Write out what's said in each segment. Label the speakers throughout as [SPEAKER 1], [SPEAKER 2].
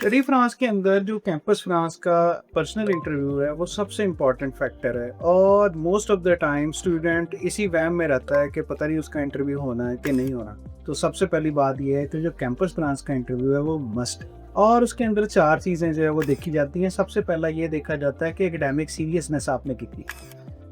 [SPEAKER 1] Study France के अंदर जो कैंपस फ्रांस का पर्सनल इंटरव्यू है वो सबसे इम्पोर्टेंट फैक्टर है और most of the time student इसी वहम में रहता है कि पता नहीं उसका इंटरव्यू होना है कि नहीं होना। तो सबसे पहली बात यह है कि जो कैंपस फ्रांस का इंटरव्यू है वो मस्ट है और उसके अंदर चार चीज़ें जो है वो देखी जाती हैं। सबसे पहला ये देखा जाता है कि एकेडमिक सीरियसनेस आपने कितनी।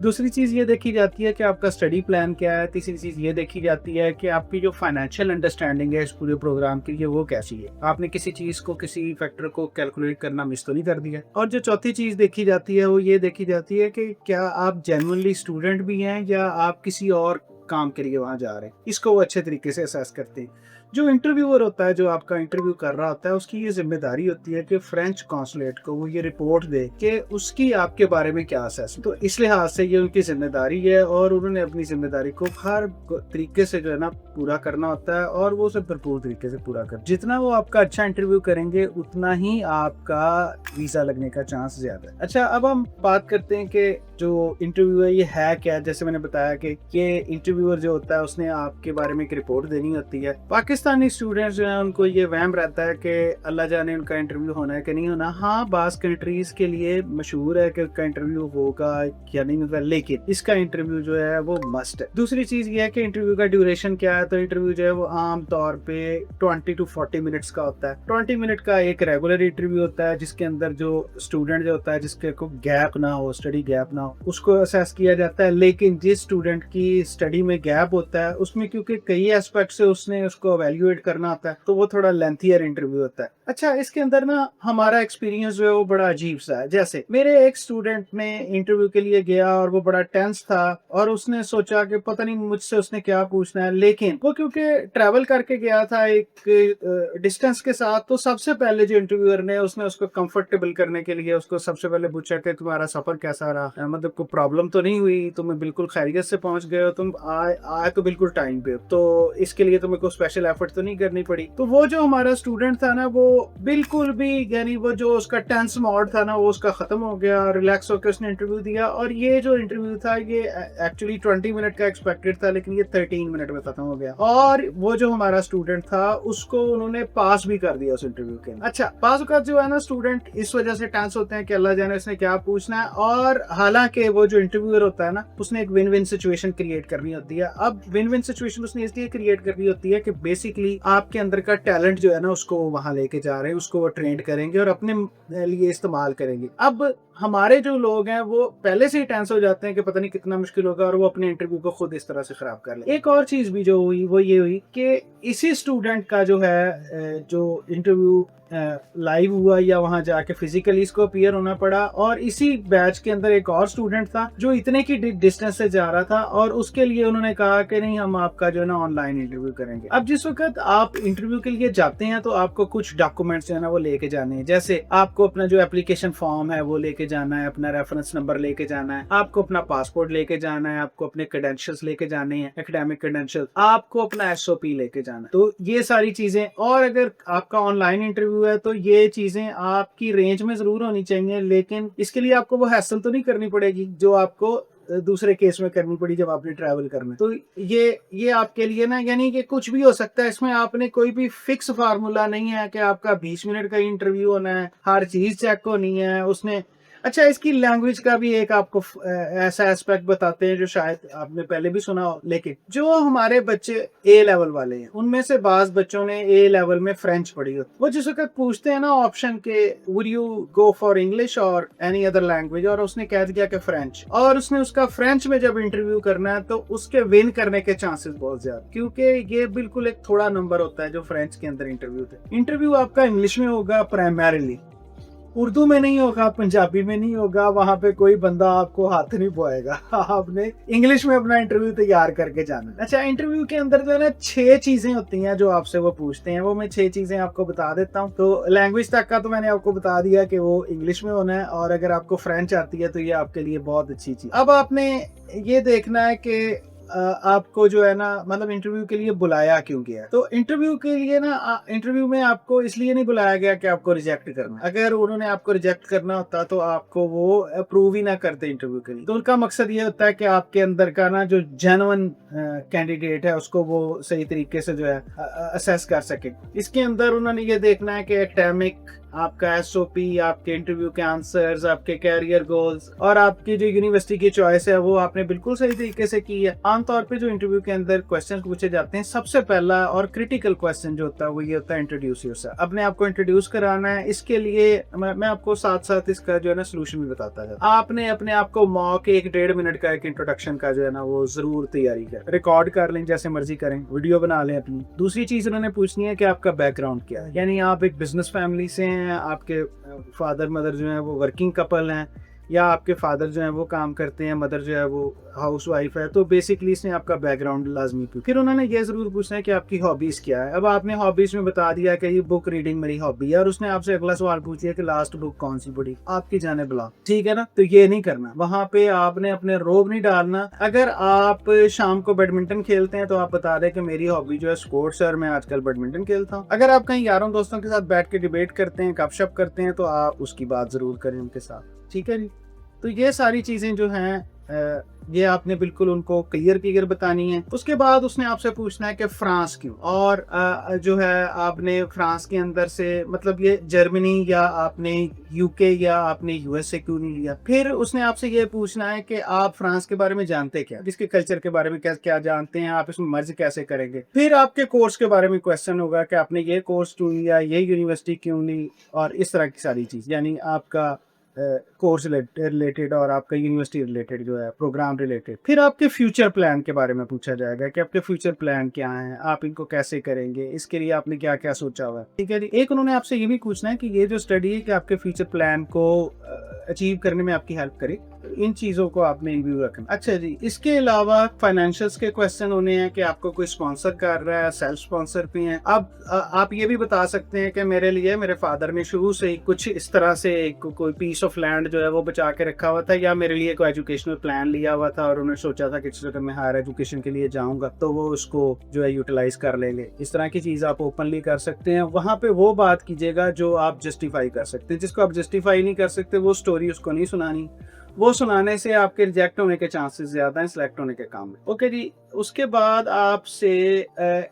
[SPEAKER 1] दूसरी चीज़ ये देखी जाती है कि आपका स्टडी प्लान क्या है। तीसरी चीज़ ये देखी जाती है कि आपकी जो फाइनेंशियल अंडरस्टैंडिंग है इस पूरे प्रोग्राम के लिए वो कैसी है, आपने किसी चीज़ को किसी फैक्टर को कैलकुलेट करना मिस तो नहीं कर दिया। और जो चौथी चीज़ देखी जाती है वो ये देखी जाती है कि क्या आप जेन्युइनली स्टूडेंट भी हैं या आप किसी और काम के लिए वहाँ जा रहे हैं। इसको वो अच्छे तरीके से असेस करते हैं। जो इंटरव्यूअर होता है, जो आपका इंटरव्यू कर रहा होता है, उसकी ये जिम्मेदारी होती है कि फ्रेंच कॉन्सुलेट को वो ये रिपोर्ट दे कि उसकी आपके बारे में क्या असेस। तो इस लिहाज से ये उनकी जिम्मेदारी है और उन्होंने अपनी जिम्मेदारी को हर तरीके से जो है ना पूरा करना होता है और वो उसे भरपूर तरीके से पूरा कर। जितना वो आपका अच्छा इंटरव्यू करेंगे उतना ही आपका वीजा लगने का चांस ज्यादा है। अच्छा, अब हम बात करते हैं कि जो इंटरव्यू है ये है क्या। जैसे मैंने बताया कि ये इंटरव्यूअर जो होता है उसने आपके बारे में एक रिपोर्ट देनी होती है। पाकिस्तानी स्टूडेंट्स जो है उनको ये वहम रहता है कि अल्लाह जाने उनका इंटरव्यू होना है कि नहीं होना। हाँ, बास कंट्रीज के लिए मशहूर है कि उनका इंटरव्यू होगा या नहीं होगा, लेकिन इसका इंटरव्यू जो है वो मस्ट है। दूसरी चीज ये है कि इंटरव्यू का ड्यूरेशन क्या है। तो इंटरव्यू जो है वो आम तौर पे 20 to 40 मिनट्स का होता है। 20 मिनट का एक रेगुलर इंटरव्यू होता है जिसके अंदर जो स्टूडेंट जो होता है जिसके को गैप ना हो, स्टडी गैप ना हो, उसको असेस किया जाता है। लेकिन जिस स्टूडेंट की स्टडी में गैप होता है उसमें क्योंकि कई एस्पेक्ट से उसने उसको एवेल्युएट करना होता है तो वो थोड़ा लेंथियर इंटरव्यू होता है। अच्छा, इसके अंदर ना हमारा एक्सपीरियंस जो है वो बड़ा अजीब सा है। जैसे मेरे एक स्टूडेंट ने इंटरव्यू के लिए गया और वो बड़ा टेंस था और उसने सोचा कि पता नहीं मुझसे उसने क्या पूछना है, लेकिन वो क्योंकि ट्रैवल करके गया था एक डिस्टेंस के साथ, तो सबसे पहले जो इंटरव्यूअर ने उसने उसको कंफर्टेबल करने के लिए उसको सबसे पहले पूछा कि तुम्हारा सफर कैसा रहा, मतलब कोई प्रॉब्लम तो नहीं हुई, तुम्हें बिल्कुल खैरियत से पहुंच गए हो, तुम आए तो बिल्कुल टाइम पे, तो इसके लिए तुम्हें कोई स्पेशल एफर्ट तो नहीं करनी पड़ी। तो वो जो हमारा स्टूडेंट था ना वो बिल्कुल भी, यानी वो जो उसका टेंस मोड था ना वो उसका खत्म हो गया, रिलैक्स होकर उसने इंटरव्यू दिया। और ये जो इंटरव्यू था ये एक्चुअली 20 मिनट का एक्सपेक्टेड था लेकिन ये 13 मिनट में खत्म हो गया। और वो जो हमारा स्टूडेंट था उसको उन्होंने पास भी कर दिया उस इंटरव्यू के। अच्छा, पास का जो है ना स्टूडेंट इस वजह से टेंस होते हैं कि अल्लाह जाने उसने क्या पूछना है, और हालांकि वो जो इंटरव्यूअर होता है ना उसने एक विन विन सिचुएशन क्रिएट करनी होती है। अब विन विन सिचुएशन उसने इसलिए क्रिएट करनी होती है कि बेसिकली आपके अंदर का टैलेंट जो है ना उसको वहां लेके जा रहे हैं, उसको वो ट्रेंड करेंगे और अपने लिए इस्तेमाल करेंगे। अब हमारे जो लोग हैं वो पहले से ही टेंस हो जाते हैं कि पता नहीं कितना मुश्किल होगा और वो अपने इंटरव्यू को खुद इस तरह से खराब कर ले। एक और चीज भी जो हुई वो ये हुई कि इसी स्टूडेंट का जो है जो इंटरव्यू लाइव हुआ या वहां जाके फिजिकली इसको अपीयर होना पड़ा, और इसी बैच के अंदर एक और स्टूडेंट था जो इतने की डिस्टेंस से जा रहा था और उसके लिए उन्होंने कहा कि नहीं, हम आपका जो है ना ऑनलाइन इंटरव्यू करेंगे। अब जिस वक्त आप इंटरव्यू के लिए जाते हैं तो आपको कुछ डॉक्यूमेंट्स जो है ना वो लेके जाने हैं। जैसे आपको अपना जो एप्लीकेशन फॉर्म है वो लेके जाना है, अपना रेफरेंस नंबर लेके जाना है, आपको अपना पासपोर्ट लेके जाना है, आपको अपने क्रेडेंशियल्स लेके जाने हैं, एकेडमिक क्रेडेंशियल्स, आपको अपना एसओपी लेके जाना है। तो ये सारी चीजें, और अगर आपका ऑनलाइन इंटरव्यू है तो ये चीजें आपकी रेंज में जरूर होनी चाहिए, लेकिन इसके लिए आपको वो हैसल तो नहीं करनी पड़ेगी जो आपको दूसरे केस में करनी पड़ी जब आपने ट्रैवल करना। तो ये आपके लिए ना, यानी कि कुछ भी हो सकता है इसमें, आपने कोई भी फिक्स फार्मूला नहीं है कि आपका 20 मिनट का इंटरव्यू होना है, हर चीज चेक होनी है उसने। अच्छा, इसकी लैंग्वेज का भी एक आपको ऐसा एस्पेक्ट बताते हैं जो शायद आपने पहले भी सुना हो, लेकिन जो हमारे बच्चे ए लेवल वाले हैं उनमें से बाज बच्चों ने ए लेवल में फ्रेंच पढ़ी हो, वो जिस वक्त पूछते हैं ना ऑप्शन के would you go for English और एनी अदर लैंग्वेज, और उसने कह दिया कि फ्रेंच, और उसने उसका फ्रेंच में जब इंटरव्यू करना है तो उसके विन करने के चांसेस बहुत ज्यादा, क्योंकि ये बिल्कुल एक थोड़ा नंबर होता है जो फ्रेंच के अंदर इंटरव्यू आपका इंग्लिश में होगा प्राइमरीली, उर्दू में नहीं होगा, पंजाबी में नहीं होगा, वहां पे कोई बंदा आपको हाथ नहीं पवाएगा। आपने इंग्लिश में अपना इंटरव्यू तैयार करके जाना। अच्छा, इंटरव्यू के अंदर जो है ना 6 चीजें होती हैं जो आपसे वो पूछते हैं, वो मैं 6 चीजें आपको बता देता हूँ। तो लैंग्वेज तक का तो मैंने आपको बता दिया कि वो इंग्लिश में होना है, और अगर आपको फ्रेंच आती है तो ये आपके लिए बहुत अच्छी चीज। अब आपने ये देखना है कि आपको जो है ना, मतलब इंटरव्यू के लिए बुलाया क्यों गया। तो इंटरव्यू के लिए ना, इंटरव्यू में आपको इसलिए नहीं बुलाया गया कि आपको रिजेक्ट करना। अगर उन्होंने आपको रिजेक्ट करना होता तो आपको वो अप्रूव ही ना करते इंटरव्यू के लिए। तो उनका मकसद ये होता है कि आपके अंदर का ना जो जेन्युइन कैंडिडेट है उसको वो सही तरीके से जो है असेस कर सके। इसके अंदर उन्होंने ये देखना है कि एकेडमिक आपका एसओपी, आपके इंटरव्यू के आंसर्स, आपके कैरियर गोल्स और आपकी जो यूनिवर्सिटी की चॉइस है वो आपने बिल्कुल सही तरीके से की है। आमतौर पे जो इंटरव्यू के अंदर क्वेश्चन पूछे जाते हैं, सबसे पहला और क्रिटिकल क्वेश्चन जो होता है वो ये होता है इंट्रोड्यूस योरसेल्फ। अपने आप को इंट्रोड्यूस कराना है। इसके लिए मैं आपको साथ साथ इसका जो है ना सोल्यूशन भी बताता है। आपने अपने आप को मॉक 1-1.5 मिनट का एक इंट्रोडक्शन का जो है ना वो जरूर तैयारी करें, रिकॉर्ड कर लें, जैसे मर्जी करें, वीडियो बना लें अपनी। दूसरी चीज उन्होंने पूछनी है कि आपका बैकग्राउंड क्या है, यानी आप एक बिजनेस फैमिली से हैं, आपके फादर मदर जो है वो वर्किंग कपल हैं, या आपके फादर जो है वो काम करते हैं, मदर जो है वो हाउस वाइफ है। तो बेसिकली इसने आपका बैकग्राउंड लाजमी पूछा। फिर उन्होंने ये जरूर पूछना है कि आपकी हॉबीज क्या है। अब आपने हॉबीज में बता दिया कि ये बुक रीडिंग मेरी हॉबी है, और उसने आपसे अगला सवाल पूछ लिया कि लास्ट बुक कौन सी पढ़ी, आपकी जाने बुला, ठीक है ना। तो ये नहीं करना, वहां पे आपने अपने रोब नहीं डालना। अगर आप शाम को बैडमिंटन खेलते हैं तो आप बता दें कि मेरी हॉबी जो है स्पोर्ट्स है और मैं आजकल बैडमिंटन खेलता हूँ। अगर आप कहीं यारों दोस्तों के साथ बैठ के डिबेट करते हैं, गपशप करते हैं, तो आप उसकी बात जरूर करें उनके साथ, ठीक है जी। तो ये सारी चीजें जो हैं ये आपने बिल्कुल उनको क्लियर बतानी है। उसके बाद उसने आपसे पूछना है कि फ्रांस क्यों, और जो है आपने फ्रांस के अंदर से, मतलब ये जर्मनी या आपने यूके या आपने यूएसए क्यों नहीं लिया। फिर उसने आपसे ये पूछना है कि आप फ्रांस के बारे में जानते क्या, जिसके कल्चर के बारे में क्या जानते हैं, आप इसमें मर्ज कैसे करेंगे। फिर आपके कोर्स के बारे में क्वेश्चन होगा कि आपने ये कोर्स क्यों लिया, ये यूनिवर्सिटी क्यों ली, और इस तरह की सारी चीज, यानी आपका कोर्स रिलेटेड और आपका यूनिवर्सिटी रिलेटेड जो है प्रोग्राम रिलेटेड। फिर आपके फ्यूचर प्लान के बारे में पूछा जाएगा कि आपके फ्यूचर प्लान क्या हैं, आप इनको कैसे करेंगे, इसके लिए आपने क्या क्या सोचा हुआ है, ठीक है जी। एक उन्होंने आपसे ये भी पूछना है कि ये जो स्टडी है कि आपके फ्यूचर प्लान को अचीव करने में आपकी हेल्प करे। इन चीजों को आपने इन व्यू रखना। अच्छा जी, इसके अलावा फाइनेंशियल्स के क्वेश्चन होने हैं कि आपको कोई स्पॉन्सर कर रहा है, सेल्फ स्पॉन्सर भी हैं। अब आप ये भी बता सकते हैं कि मेरे लिए मेरे फादर ने शुरू से ही कुछ इस तरह से कोई पीस ऑफ लैंड जो है वो बचा के रखा हुआ था, या मेरे लिए कोई एजुकेशनल प्लान लिया हुआ था और उन्होंने सोचा था कि अगर मैं हायर एजुकेशन के लिए जाऊंगा तो वो उसको जो है यूटिलाइज कर लेंगे। इस तरह की चीज आप ओपनली कर सकते हैं। वहां पे वो बात कीजिएगा जो आप जस्टिफाई कर सकते हैं। जिसको आप जस्टिफाई नहीं कर सकते वो स्टोरी उसको नहीं सुनानी, वो सुनाने से आपके रिजेक्ट होने के चांसेस ज्यादा हैं सिलेक्ट होने के काम में। ओके जी, उसके बाद आपसे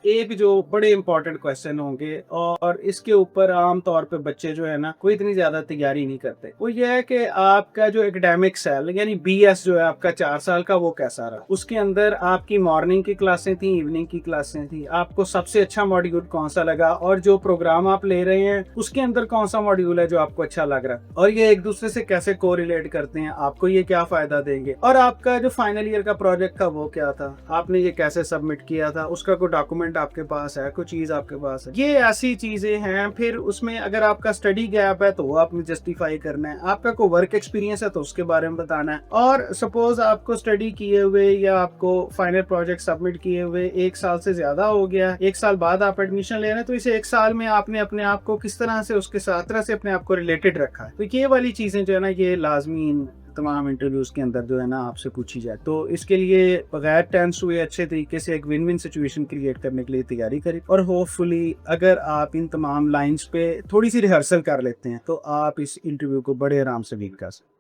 [SPEAKER 1] एक जो बड़े इंपॉर्टेंट क्वेश्चन होंगे और इसके ऊपर आम तौर पे बच्चे जो है ना कोई इतनी ज्यादा तैयारी नहीं करते, वो ये है कि आपका जो एकेडमिक्स है, यानी बीएस जो है आपका 4 साल का, वो कैसा रहा। उसके अंदर आपकी मॉर्निंग की क्लासें थी, इवनिंग की क्लासें थी, आपको सबसे अच्छा मॉड्यूल कौन सा लगा, और जो प्रोग्राम आप ले रहे हैं उसके अंदर कौन सा मॉड्यूल है जो आपको अच्छा लग रहा है, और ये एक दूसरे से कैसे कोरिलेट करते हैं, आपको ये क्या फायदा देंगे, और आपका जो फाइनल ईयर का प्रोजेक्ट था वो क्या था, आपने ये कैसे सबमिट किया था, उसका कोई डॉक्यूमेंट आपके पास है, कोई चीज आपके पास है। ये ऐसी चीजें हैं। फिर उसमें अगर आपका स्टडी गैप है तो वो आपने जस्टिफाई करना है, आपका कोई वर्क एक्सपीरियंस है तो उसके बारे में बताना है। और सपोज आपको स्टडी किए हुए या आपको फाइनल प्रोजेक्ट सबमिट किए हुए 1 साल से ज्यादा हो गया, 1 साल बाद आप एडमिशन ले रहे हैं, तो इसे 1 साल में आपने अपने आप को किस तरह से उसके साथ तरह से अपने आप को रिलेटेड रखा है। तो ये वाली चीजें जो है ना ये लाजमी तमाम इंटरव्यूज के अंदर जो है ना आपसे पूछी जाए। तो इसके लिए बगैर टेंस हुए अच्छे तरीके से एक विन विन सिचुएशन क्रिएट करने के लिए तैयारी करें, और होपफुली अगर आप इन तमाम लाइंस पे थोड़ी सी रिहर्सल कर लेते हैं तो आप इस इंटरव्यू को बड़े आराम से बीट कर सकते हैं।